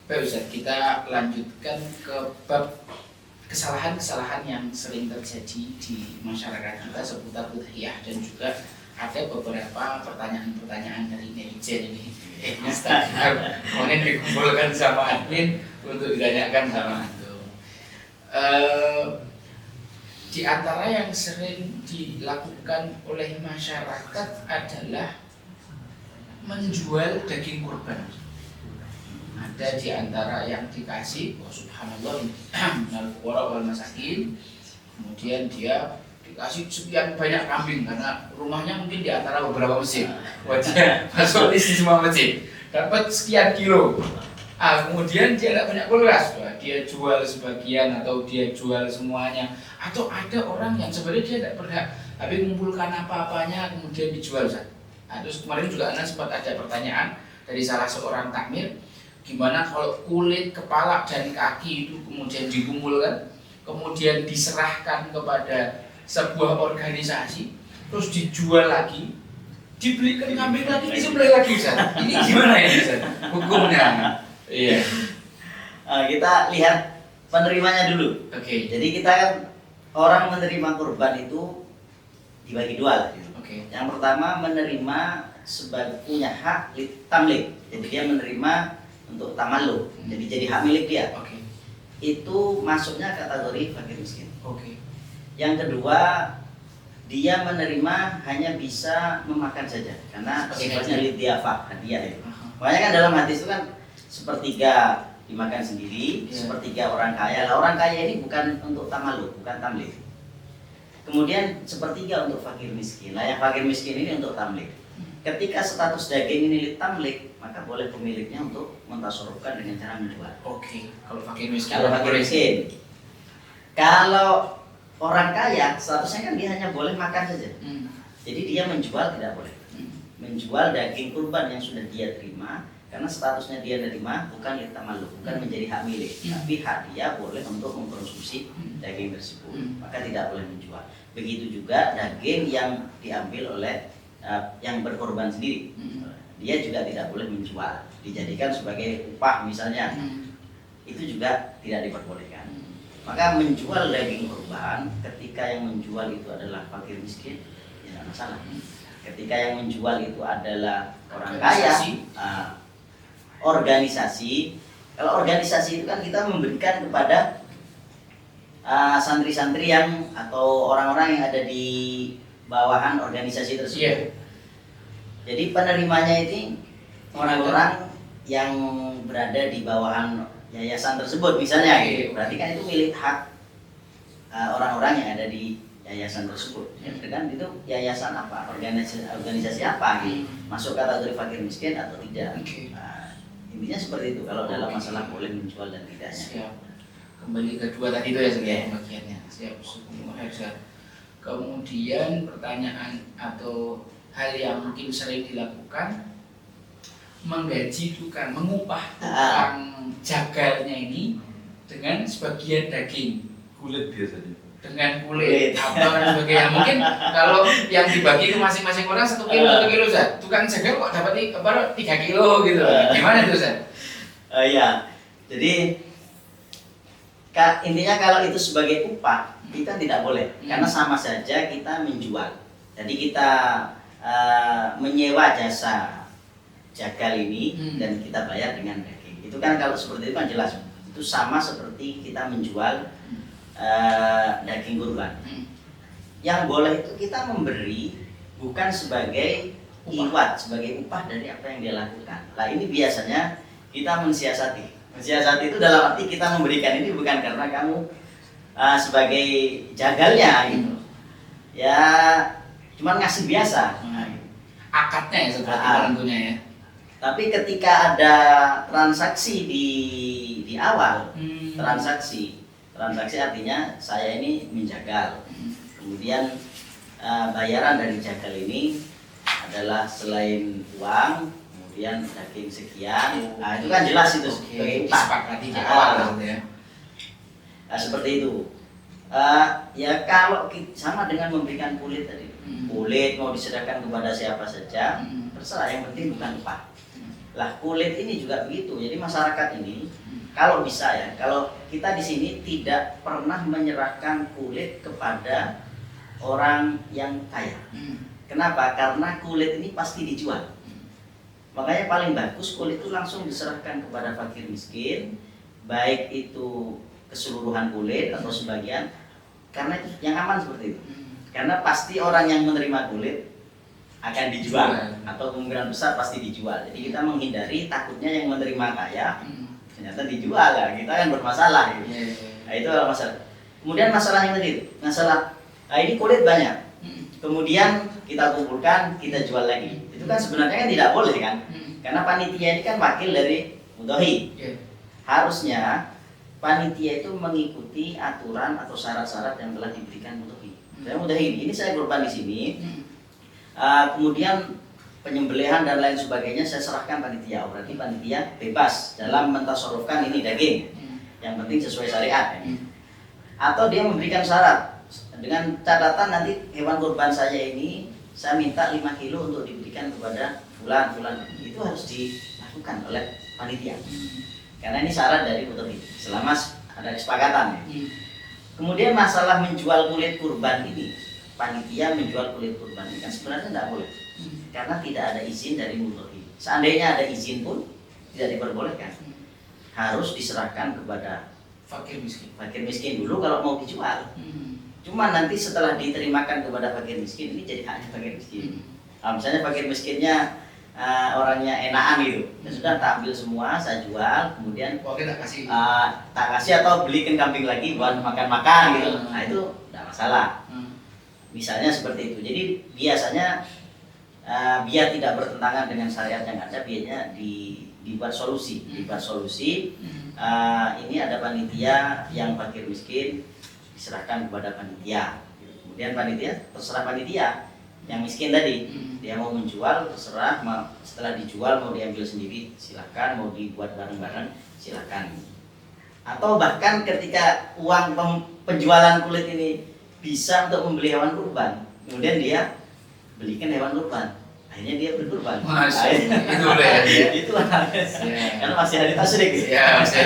Baik Ustaz, kita lanjutkan ke bab kesalahan-kesalahan yang sering terjadi di masyarakat kita seputar udhiyah, dan juga ada beberapa pertanyaan-pertanyaan dari netizen ini Instagram kemudian dikumpulkan sama admin untuk ditanyakan sama antum. Di antara yang sering dilakukan oleh masyarakat adalah menjual daging kurban. Ada di antara yang dikasih, subhanallah, minal fuqara wal masakin, kemudian dia dikasih sekian banyak kambing karena rumahnya mungkin di antara beberapa masjid, dia masuk list di semua masjid, dapat sekian kilo. Kemudian dia tidak banyak kulkas, dia jual sebagian atau dia jual semuanya. Atau ada orang yang sebenarnya dia tidak berhak, tapi mengumpulkan apa-apanya kemudian dijual. Terus kemarin juga Anda sempat ada pertanyaan dari salah seorang takmir, gimana kalau kulit, kepala, dan kaki itu kemudian dikumpulkan, kemudian diserahkan kepada sebuah organisasi, terus dijual lagi, dibelikan kambing lagi, disembelih lagi, Ustaz. Ini gimana ya, Ustaz? Hukumnya? Iya. Kita lihat penerimanya dulu. Oke. Jadi kita kan orang menerima kurban itu dibagi dua. Oke. Yang pertama menerima sebagai punya hak tamlik. Jadi dia menerima untuk tamalluq, jadi hak milik dia. Oke. Itu masuknya kategori fakir miskin. Oke. Yang kedua, dia menerima hanya bisa memakan saja karena sifatnya lidiafah, hadiah itu. Makanya kan dalam hadis itu kan sepertiga dimakan sendiri, sepertiga orang kaya. Lah orang kaya ini bukan untuk tamalluq, bukan tamlik. Kemudian sepertiga untuk fakir miskin. Lah yang fakir miskin ini untuk tamlik. Ketika status daging ini tamlik, maka boleh pemiliknya untuk mentasarrufkan dengan cara menjual. Oke. Kalau fakir miskin. Kalau fakir miskin. Kalau orang kaya, statusnya kan dia hanya boleh makan saja. Jadi dia menjual tidak boleh. Menjual daging kurban yang sudah dia terima, karena statusnya dia terima bukan litamalluq, bukan menjadi hak milik, tapi hak dia boleh untuk mengkonsumsi daging tersebut. Maka tidak boleh menjual. Begitu juga daging yang diambil oleh yang berkorban sendiri, dia juga tidak boleh menjual, dijadikan sebagai upah misalnya, itu juga tidak diperbolehkan. Maka menjual daging kurban ketika yang menjual itu adalah fakir miskin, ya tidak masalah. Ketika yang menjual itu adalah orang kaya, organisasi. Kalau organisasi itu kan kita memberikan kepada santri-santri yang atau orang-orang yang ada di bawahan organisasi tersebut. Yeah. Jadi penerimanya ini orang-orang yang berada di bawahan yayasan tersebut misalnya, gitu. Berarti kan itu milik hak orang-orang yang ada di yayasan tersebut. Ya, kan itu yayasan apa, organisasi apa, gitu. Masuk kategori fakir miskin atau tidak. Intinya seperti itu kalau dalam masalah boleh menjual dan tidaknya. Siap. Kembali kedua tadi itu ya sebenarnya bagiannya. Siap. Kemudian pertanyaan atau hal yang mungkin sering dilakukan, menggaji tukang, mengupah tukang jagalnya ini dengan sebagian daging, kulit biasanya, dengan kulit atau dan sebagainya. Mungkin kalau yang dibagi ke masing-masing orang 1 kilo, Ustaz. Tukang jagal kok dapat 3 kilo gitu. Gimana itu, Ustaz? Ya, jadi intinya kalau itu sebagai upah kita tidak boleh, karena sama saja kita menjual. Jadi kita menyewa jasa jagal ini dan kita bayar dengan daging. Itu kan kalau seperti itu kan jelas. Itu sama seperti kita menjual daging kurban. Yang boleh itu kita memberi bukan sebagai iwat, sebagai upah dari apa yang dia lakukan. Nah ini biasanya kita mensiasati. Mensiasati itu dalam arti kita memberikan ini bukan karena kamu sebagai jagalnya gitu. Ya cuman ngasih biasa. Akadnya ya seperti tentunya ya. Tapi ketika ada transaksi di awal, transaksi artinya saya ini menjagal. Kemudian bayaran dari jagal ini adalah selain uang, kemudian daging sekian. Nah, itu kan jelas itu sebagai upah. Di awal ya. Nah, seperti itu. Ya kalau sama dengan memberikan kulit tadi. Kulit mau diserahkan kepada siapa saja, terserah, yang penting bukan upah. Lah kulit ini juga begitu. Jadi masyarakat ini kalau bisa ya, kalau kita di sini tidak pernah menyerahkan kulit kepada orang yang kaya. Kenapa? Karena kulit ini pasti dijual. Makanya paling bagus kulit itu langsung diserahkan kepada fakir miskin, baik itu keseluruhan kulit atau sebagian, karena itu yang aman seperti itu. Karena pasti orang yang menerima kulit akan dijual atau kemungkinan besar pasti dijual. Jadi kita menghindari takutnya yang menerima kaya ternyata dijual ya, kita kan bermasalah gitu. Nah, itu adalah masalah. Kemudian masalah yang tadi, masalah ini kulit banyak. Kemudian kita kumpulkan, kita jual lagi. Itu kan sebenarnya kan tidak boleh kan? Karena panitia ini kan wakil dari mudhohi. Harusnya panitia itu mengikuti aturan atau syarat-syarat yang telah diberikan mudhohi. Saya mudhohi ini saya korban di sini. Kemudian penyembelihan dan lain sebagainya saya serahkan panitia. Berarti panitia bebas dalam mentasarufkan ini daging. Yang penting sesuai syariat. Atau dia memberikan syarat dengan catatan nanti hewan kurban saya ini saya minta 5 kilo untuk diberikan kepada fulan. Itu harus dilakukan oleh panitia. Karena ini syarat dari mudhohi. Selama ada kesepakatan. Kemudian masalah menjual kulit kurban ini, panitia menjual kulit kurban ini kan sebenarnya tidak boleh. Karena tidak ada izin dari mudhohi. Seandainya ada izin pun tidak diperbolehkan. Harus diserahkan kepada fakir miskin dulu kalau mau dijual. Cuma nanti setelah diterimakan kepada fakir miskin ini jadi haknya fakir miskin. Misalnya fakir miskinnya orangnya enakan gitu, ya sudah tak ambil semua, saya jual, kemudian tak kasih atau belikan kambing lagi buat makan-makan gitu. Nah itu tidak masalah. Misalnya seperti itu. Jadi biasanya biar tidak bertentangan dengan syariat yang ada, biasanya dibuat solusi. Ini ada panitia yang fakir miskin diserahkan kepada panitia. Kemudian panitia terserah panitia yang miskin tadi, dia mau menjual terserah, setelah dijual mau diambil sendiri silakan, mau dibuat bareng-bareng silakan. Atau bahkan ketika uang penjualan kulit ini bisa untuk membeli hewan kurban, kemudian dia belikan hewan kurban, akhirnya dia berkurban. Itu boleh ya. Itu karena masih ada tasrik. Ya, masih.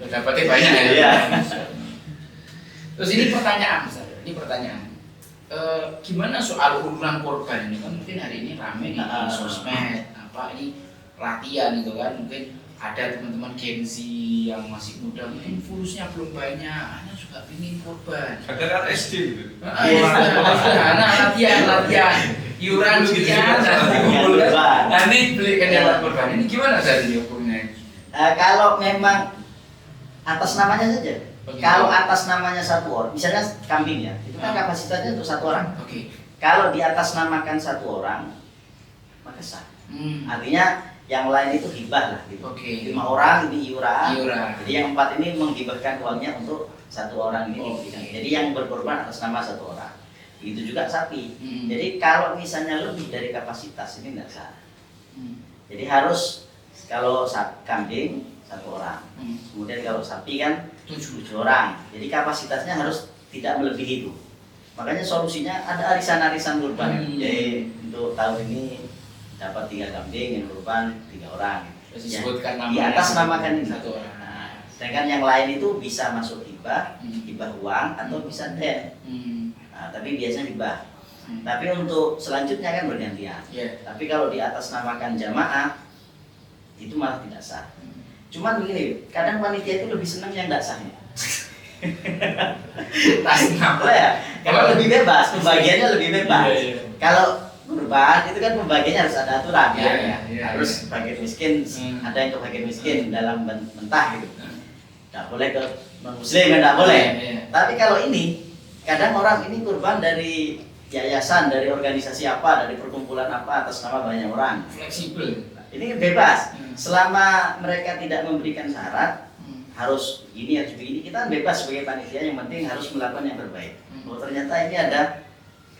Dapatnya banyak ya. Terus ini pertanyaan, gimana soal urunan korban ini kan mungkin hari ini rame di sosmed, ini latihan itu kan, mungkin ada teman-teman Gen Z yang masih muda mungkin fulusnya belum banyak, hanya juga ingin korban. Ada kan SD gitu. Latihan, iuran sekian, nanti belikan hewan korban. Ini gimana dari hukumnya? Kalau memang atas namanya saja. Kalau atas namanya satu orang, misalnya kambing ya, itu kan kapasitasnya untuk satu orang. Kalau di atas namakan satu orang, maka sah. Artinya yang lain itu hibah lah gitu. 5 orang ini iuran. Jadi yang 4 ini menghibahkan uangnya untuk satu orang ini diberikan. Jadi yang berkorban atas nama satu orang. Itu juga sapi. Jadi kalau misalnya lebih dari kapasitas ini tidak sah. Jadi harus kalau kambing 1 orang. Kemudian kalau sapi kan 7 orang. Jadi kapasitasnya harus tidak melebihi itu. Makanya solusinya ada arisan-arisan kurban. Jadi untuk tahun ini dapat 3 kambing yang kurban 3 orang. Disebutkan di atas namakan ini 1 orang. Sedangkan yang lain itu bisa masuk hibah uang atau bisa den. Tapi biasanya hibah. Tapi untuk selanjutnya kan bergantian. Tapi kalau di atas namakan jamaah itu malah tidak sah. Cuman begini, kadang panitia itu lebih senang yang tidak sahnya. Karena lebih bebas, pembagiannya lebih bebas. Kalau kurban itu kan pembagiannya harus ada aturan harus fakir miskin, ada yang ke fakir miskin dalam mentah gitu. Tidak boleh ke non muslim, tidak boleh. Tapi kalau ini, kadang orang ini kurban dari yayasan, dari organisasi apa, dari perkumpulan apa atas nama banyak orang. Fleksibel. Ini bebas. Selama mereka tidak memberikan syarat harus begini, harus begini, kita bebas sebagai panitia, yang penting harus melakukan yang terbaik. Oh ternyata ini ada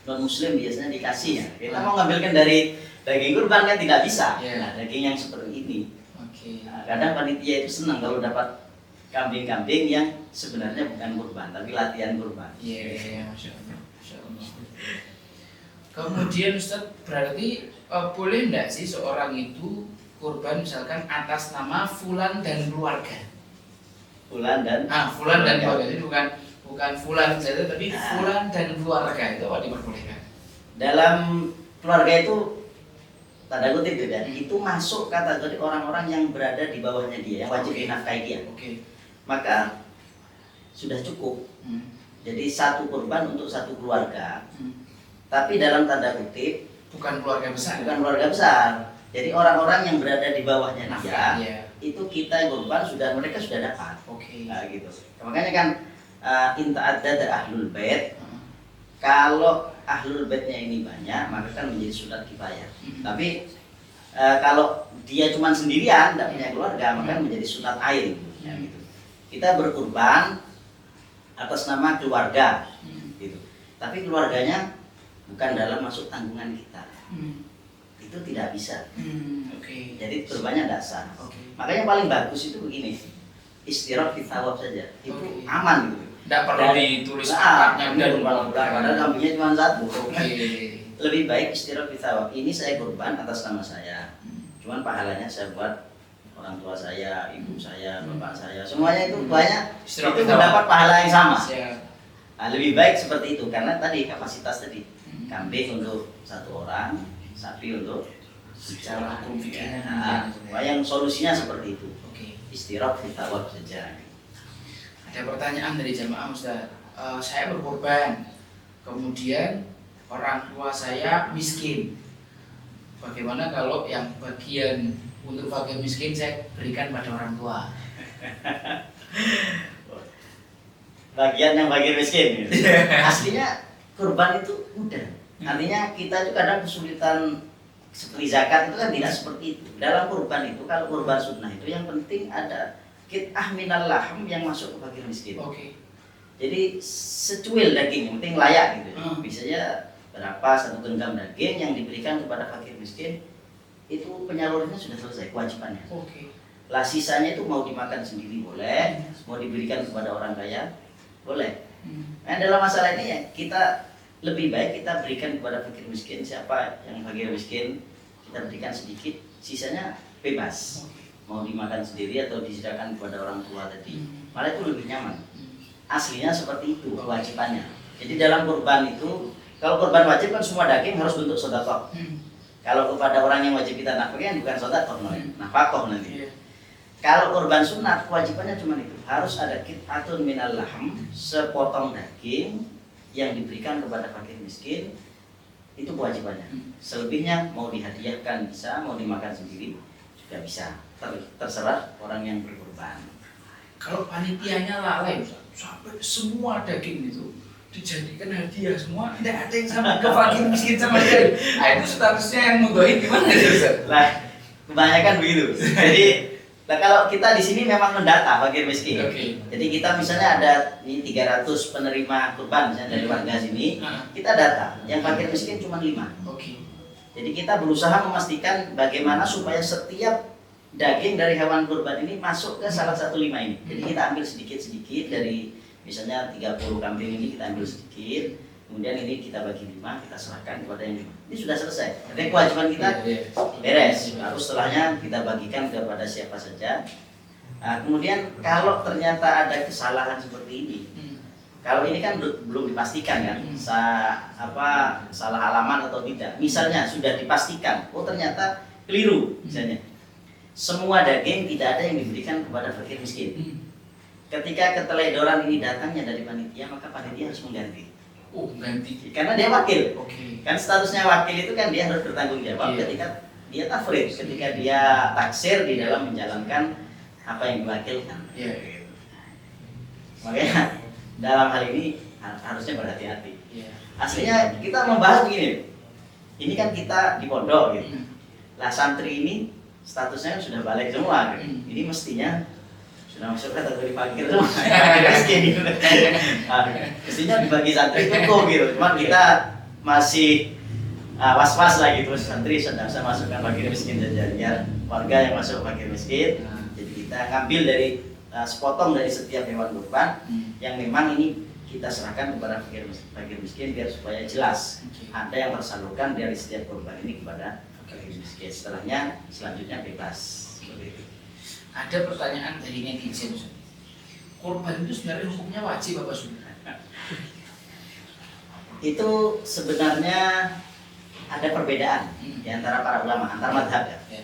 non muslim biasanya dikasih ya. Kita mau ngambilkan dari daging kurban kan tidak bisa. Nah, daging yang seperti ini. Nah, kadang panitia itu senang kalau dapat kambing-kambing yang sebenarnya bukan kurban tapi latihan kurban. Masya Allah. Kemudian Ustaz, berarti boleh enggak sih seorang itu kurban misalkan atas nama fulan dan keluarga. Fulan dan keluarga. Jadi bukan fulan saja tapi fulan dan keluarga itu apa diperbolehkan? Dalam keluarga itu tanda kutip itu masuk kategori orang-orang yang berada di bawahnya dia, yang wajib dinafkahi dia. Maka sudah cukup. Jadi satu kurban untuk satu keluarga. Tapi dalam tanda kutip bukan keluarga besar. Bukan keluarga besar. Jadi orang-orang yang berada di bawahnya dia, itu kita kurban mereka sudah dapat. Nah, gitu. Makanya kan inta ada ahlul bait. Kalau ahlul baitnya ini banyak, maka kan menjadi sunat kifayah. Tapi kalau dia cuma sendirian, tidak punya keluarga, maka menjadi sunat ain. Ya, gitu. Kita berkurban atas nama keluarga, gitu. Tapi keluarganya bukan dalam masuk tanggungan kita. Itu tidak bisa. Jadi kurbannya tidak sah. Makanya paling bagus itu begini, istiraf fi thawab saja. Itu aman gitu. Tidak perlu ditulis akadnya dan padahal kambingnya cuma satu. Lebih baik istiraf fi thawab. Ini saya kurban atas nama saya. Cuman pahalanya saya buat orang tua saya, ibu saya, bapak saya, semuanya itu banyak. Itu mendapat pahala yang sama. Nah, lebih baik seperti itu karena tadi kapasitas tadi kambing untuk satu orang, sapi untuk secara hukum fikih. Yang solusinya seperti itu. Istiraf fi thawab saja. Ada pertanyaan dari jamaah Ustaz. Saya berkorban, kemudian orang tua saya miskin. Bagaimana kalau yang bagian untuk fakir miskin saya berikan pada orang tua? Bagian yang fakir miskin. Aslinya kurban itu mudah. Artinya kita itu kadang kesulitan seperti zakat itu kan tidak seperti itu. Dalam kurban itu, kalau kurban sunnah itu yang penting ada kit'ah minal lahm yang masuk ke fakir miskin. Jadi secuil daging, yang penting layak gitu. Biasanya berapa satu genggam daging yang diberikan kepada fakir miskin itu penyalurannya sudah selesai kewajibannya. Lah sisanya itu mau dimakan sendiri boleh, mau diberikan kepada orang kaya boleh. Nah dalam masalah ini ya kita lebih baik kita berikan kepada fakir miskin. Siapa yang fakir miskin kita berikan sedikit, sisanya bebas. Mau dimakan sendiri atau disediakan kepada orang tua tadi, malah itu lebih nyaman. Aslinya seperti itu kewajibannya. Jadi dalam kurban itu, kalau kurban wajib kan semua daging harus bentuk sedekah. Kalau kepada orang yang wajib kita nafkahi bukan sedekah, nafkah nanti. Kalau kurban sunat kewajibannya cuma itu, harus ada qit'atun minal lahm, sepotong daging yang diberikan kepada fakir miskin, itu kewajibannya. Selebihnya mau dihadiahkan bisa, mau dimakan sendiri juga bisa. Terserah orang yang berkurban. Kalau panitianya lalai sampai semua daging itu dijadikan hadiah semua, tidak ada yang sampai ke fakir miskin sama sekali. Nah, itu statusnya yang mudhoin gimana sih Ustaz? Lah, kebanyakan begitu. Jadi kalau kita di sini memang mendata fakir miskin. Jadi kita misalnya ada ini 300 penerima kurban misalnya dari warga sini, kita data yang fakir miskin cuma 5. Jadi kita berusaha memastikan bagaimana supaya setiap daging dari hewan kurban ini masuk ke salah satu 5 ini. Jadi kita ambil sedikit-sedikit dari misalnya 30 kambing ini kita ambil sedikit, kemudian ini kita bagi 5, kita serahkan kepada yang 5. Ini sudah selesai. Jadi kewajiban kita beres. Lalu setelahnya kita bagikan kepada siapa saja. Nah, kemudian kalau ternyata ada kesalahan seperti ini, kalau ini kan belum dipastikan kan, salah halaman atau tidak. Misalnya sudah dipastikan, oh ternyata keliru misalnya. Semua daging tidak ada yang diberikan kepada fakir miskin. Ketika keteledoran ini datangnya dari panitia, maka panitia harus mengganti. Ganti. Karena dia wakil. Kan statusnya wakil itu kan dia harus bertanggung jawab ketika dia tafrid, ketika dia taksir di dalam menjalankan apa yang diwakilkan. Makanya dalam hal ini harusnya berhati-hati. Aslinya kita membahas begini. Ini kan kita di pondok gitu. Lah santri ini statusnya sudah balik semua gitu. Ini mestinya sudah masuk kategori fakir semua. Miskin gitu. Mestinya dibagi santri cukup gitu. Cuman kita masih was-was lah gitu. Santri sedang saya masukkan fakir miskin saja biar warga yang masuk fakir miskin. Jadi kita ngambil dari sepotong dari setiap hewan kurban yang memang ini kita serahkan kepada fakir miskin biar supaya jelas ada yang tersalurkan dari setiap kurban ini kepada fakir miskin. Setelahnya selanjutnya bebas. Seperti itu. Ada pertanyaan dari netizen, Ustaz. Kurban itu sebenarnya hukumnya wajib apa sunnah? Itu sebenarnya ada perbedaan di antara para ulama, antar madhab ya. Ya.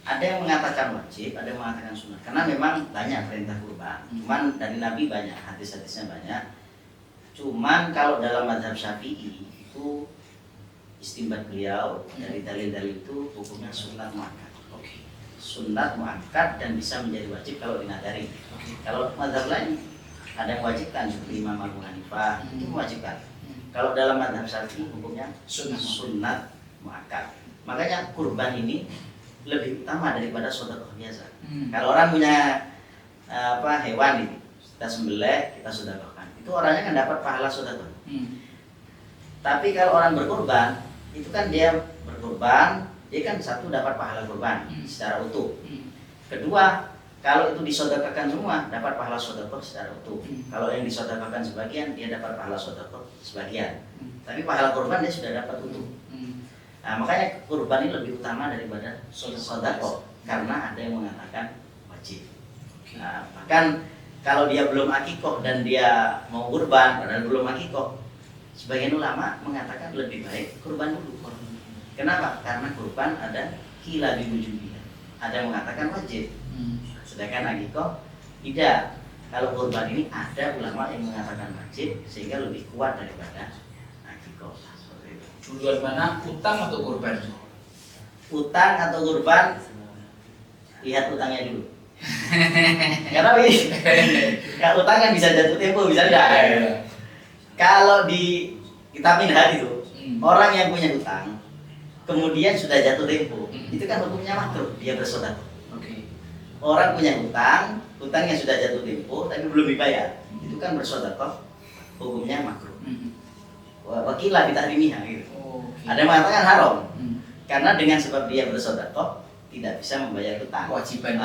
Ada yang mengatakan wajib, ada yang mengatakan sunnah. Karena memang banyak perintah kurban. Cuman dari Nabi banyak, hadis-hadisnya banyak. Cuman kalau dalam madhab Syafi'i itu istimbat beliau dari dalil-dalil itu hukumnya sunat muakkad. Oke. Sunat muakkad dan bisa menjadi wajib kalau dinadari. Oke. Kalau madhab lain ada yang mewajibkan seperti Imam Abu Hanifah itu mewajibkan. Kalau dalam madhab Syafi'i hukumnya sunat muakkad. Makanya kurban ini lebih utama daripada sedekah biasa. Kalau orang punya hewan ini, kita sembelih, kita sedekahkan. Itu orangnya kan dapat pahala sedekah. Tapi kalau orang berkurban, itu kan dia berkurban, dia kan satu dapat pahala kurban secara utuh. Kedua, kalau itu disodakakan semua, dapat pahala sedekah secara utuh. Kalau yang disodakakan sebagian, dia dapat pahala sedekah sebagian. Tapi pahala kurban dia sudah dapat utuh. Nah, makanya kurban ini lebih utama daripada sedekah karena ada yang mengatakan wajib. Nah, bahkan kalau dia belum akikoh dan dia mau kurban padahal belum akikoh, sebagian ulama mengatakan lebih baik kurban dulu. Kenapa? Karena kurban ada kila biwujubiha. Ada yang mengatakan wajib. Sedangkan akikoh tidak. Kalau kurban ini ada ulama yang mengatakan wajib sehingga lebih kuat daripada akikoh. Duluan mana, utang atau kurban? Utang atau kurban, lihat utangnya dulu. Karena kalau utang kan bisa jatuh tempo, bisa tidak. Kalau di kitab minhaj itu, orang yang punya utang, kemudian sudah jatuh tempo, itu kan hukumnya makruh, dia bersedekah. Orang punya utang, utangnya sudah jatuh tempo, tapi belum dibayar, itu kan bersedekah, hukumnya makruh. Wakilah bitahrimiha gitu. Ada yang mengatakan haram karena dengan sebab dia bersedekah tidak bisa membayar utang. Kewajiban.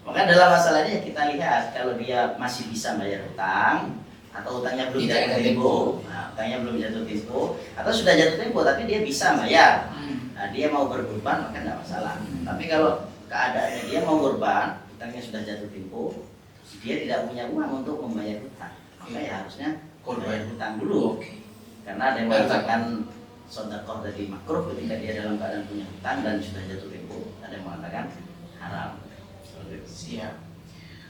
Maka dalam masalah ini kita lihat kalau dia masih bisa bayar utang atau utangnya belum jatuh tempo, utangnya belum jatuh tempo atau sudah jatuh tempo tapi dia bisa bayar, nah, dia mau berkurban maka tidak masalah. Tapi kalau keadaannya dia mau kurban, utangnya sudah jatuh tempo, dia tidak punya uang untuk membayar utang, maka ya harusnya bayar utang dulu. Karena ada yang mengatakan sedekah dari makruh ketika dia dalam keadaan punya hutang dan sudah jatuh tempo, ada yang mengatakan haram. Siap.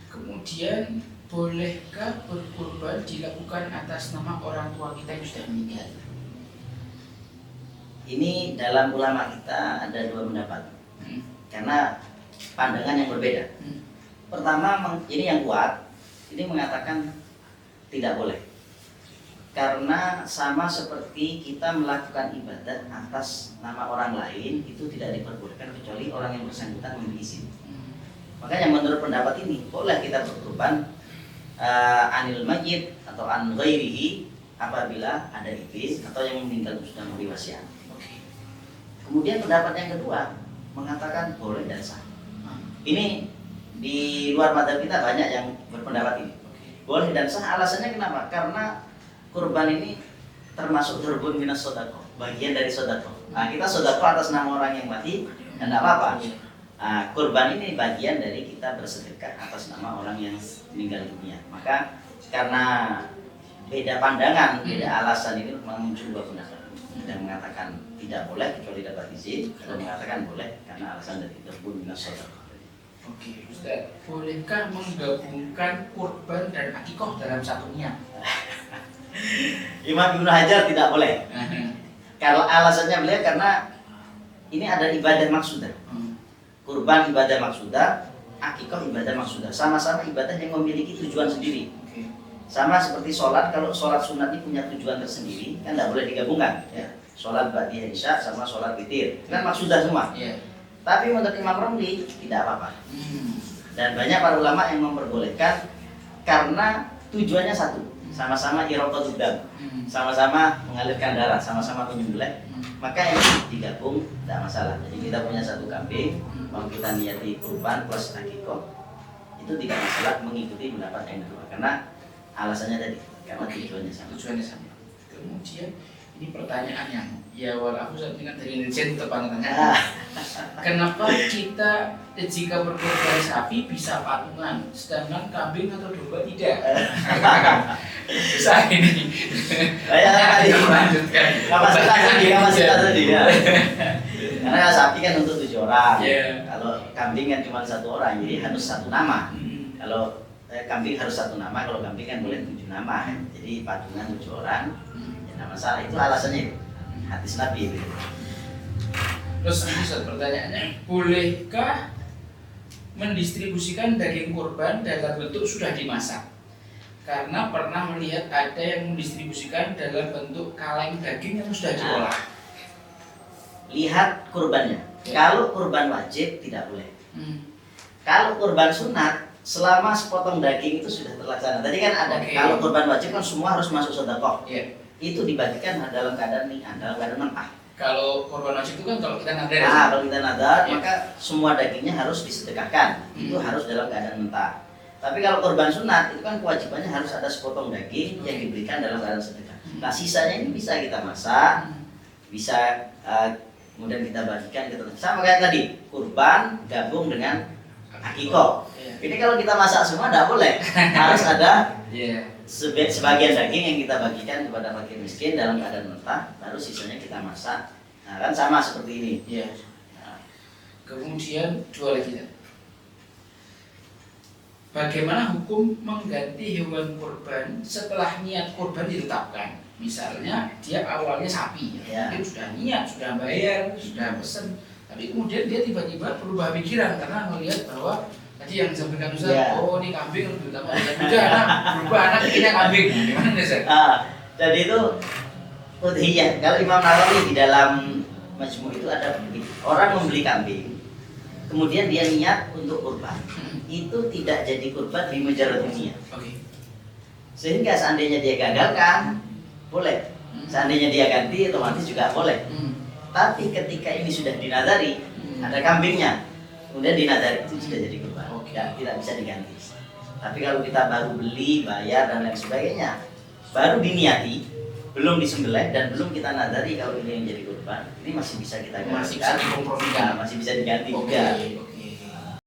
Kemudian bolehkah berkurban dilakukan atas nama orang tua kita yang sudah meninggal? Ini dalam ulama kita ada dua pendapat karena pandangan yang berbeda. Pertama, ini yang kuat, ini mengatakan tidak boleh. Karena sama seperti kita melakukan ibadat atas nama orang lain itu tidak diperbolehkan kecuali orang yang bersangkutan memberi izin. Makanya menurut pendapat ini boleh kita berkurban anil mayyit atau an ghairihi apabila ada izin atau yang meninggal sudah memberi wasiat. Kemudian pendapat yang kedua mengatakan boleh dan sah. Ini di luar madhab kita banyak yang berpendapat ini. Boleh dan sah, alasannya kenapa? Karena kurban ini termasuk dhurbun minas sedekah, bagian dari sedekah. Nah, kita sedekah atas nama orang yang mati dan tidak apa-apa. Nah, kurban ini bagian dari kita bersedekah atas nama orang yang meninggal dunia. Maka karena beda pandangan, beda alasan ini muncul dua pendapat. Ada yang mengatakan tidak boleh kecuali dapat izin, ada yang mengatakan boleh karena alasan dari dhurbun minas sedekah. Oke, Ustaz, bolehkah menggabungkan kurban dan akikoh dalam satu niat? Imam Ibnu Hajar tidak boleh. Kalau alasannya beliau karena ini ada ibadah maksudah. Kurban ibadah maksudah, akikah ibadah maksudah. Sama-sama ibadah yang memiliki tujuan sendiri. Sama seperti sholat, kalau sholat sunat ini punya tujuan tersendiri, kan tidak boleh digabungkan. Ya. Sholat ba'diyah isya sama sholat witir, kan maksudah semua. Tapi menurut Imam Romli tidak apa-apa. Dan banyak para ulama yang memperbolehkan karena tujuannya satu. Sama-sama iraqatul dam, sama-sama mengalirkan darah, sama-sama menyembelih, maka ini digabung tidak masalah. Jadi kita punya satu kambing, mau kita niati kurban plus akikah, itu tidak masalah mengikuti pendapat yang kedua, karena alasannya tadi, karena tujuannya sama. Kemudian Ini pertanyaan yang ya walaupun saya ingat dari netizen tetap tanya. Ah. Kenapa kita jika berkorban sapi bisa patungan, sedangkan kambing atau domba tidak? Susah ini. Tadi Lanjutkan. kapasitas tadi ya. Karena kalau sapi kan untuk 7 orang. Yeah. Kalau kambing kan cuma 1 orang, jadi harus 1 nama. Hmm. Kalau kambing harus 1 nama, kalau kambing kan boleh 7 nama. Jadi patungan 7 orang. Ya nggak masalah, itu alasannya itu. Hadis Nabi itu. Terus ini Ustaz, pertanyaannya, bolehkah mendistribusikan daging kurban dalam bentuk sudah dimasak? Karena pernah melihat ada yang mendistribusikan dalam bentuk kaleng daging yang sudah diolah. Lihat kurbannya. Ya. Kalau kurban wajib tidak boleh. Hmm. Kalau kurban sunat, selama sepotong daging itu sudah terlaksana. Tadi kan ada, Oke. kalau kurban wajib kan semua harus masuk sedekah. Ya. Itu dibagikan dalam keadaan dalam keadaan mentah. Kalau korban wajib itu kan kalau kita nadar. Nah, kalau kita nadar, Ya. maka semua dagingnya harus disedekahkan. Itu harus dalam keadaan mentah. Tapi kalau korban sunat, itu kan kewajibannya harus ada sepotong daging yang diberikan dalam keadaan sedekah. Nah, sisanya ini bisa kita masak, bisa kemudian kita bagikan ke tetangga. Sama kayak tadi, kurban gabung dengan akikoh. Ya. Ini kalau kita masak semua tidak boleh. Harus ada Ya. sebagian daging yang kita bagikan kepada fakir miskin dalam keadaan mentah, baru sisanya kita masak. Nah, kan sama seperti ini. Ya. Kemudian dua lagi. Bagaimana hukum mengganti hewan kurban setelah niat kurban ditetapkan? Misalnya dia awalnya sapi, Ya. mungkin sudah niat, sudah bayar, sudah pesen, tapi kemudian dia tiba-tiba berubah pikiran karena melihat bahwa tadi yang disampaikan Ustaz, Ya. oh ini kambing lebih utama, udah anak berubah anak ini kambing, gimana nih Ustaz? Jadi itu udhiyah. Kalau Imam Nawawi di dalam Majmu' itu ada begini. Orang membeli kambing, kemudian dia niat untuk kurban. Itu tidak jadi kurban di mujarrad dunia. Oke. Sehingga seandainya dia gagalkan, boleh. Seandainya dia ganti, otomatis juga boleh. Tapi ketika ini sudah dinadari, ada kambingnya, kemudian dinadari, itu sudah jadi kurban. Oke. Ya, tidak bisa diganti. Tapi kalau kita baru beli, bayar dan lain sebagainya, baru diniati, belum disembelih dan belum kita nadari kalau ini yang jadi kurban, ini masih bisa kita Masih gantikan. bisa dikompromikan. Nah, masih bisa diganti Oke. juga. Oke.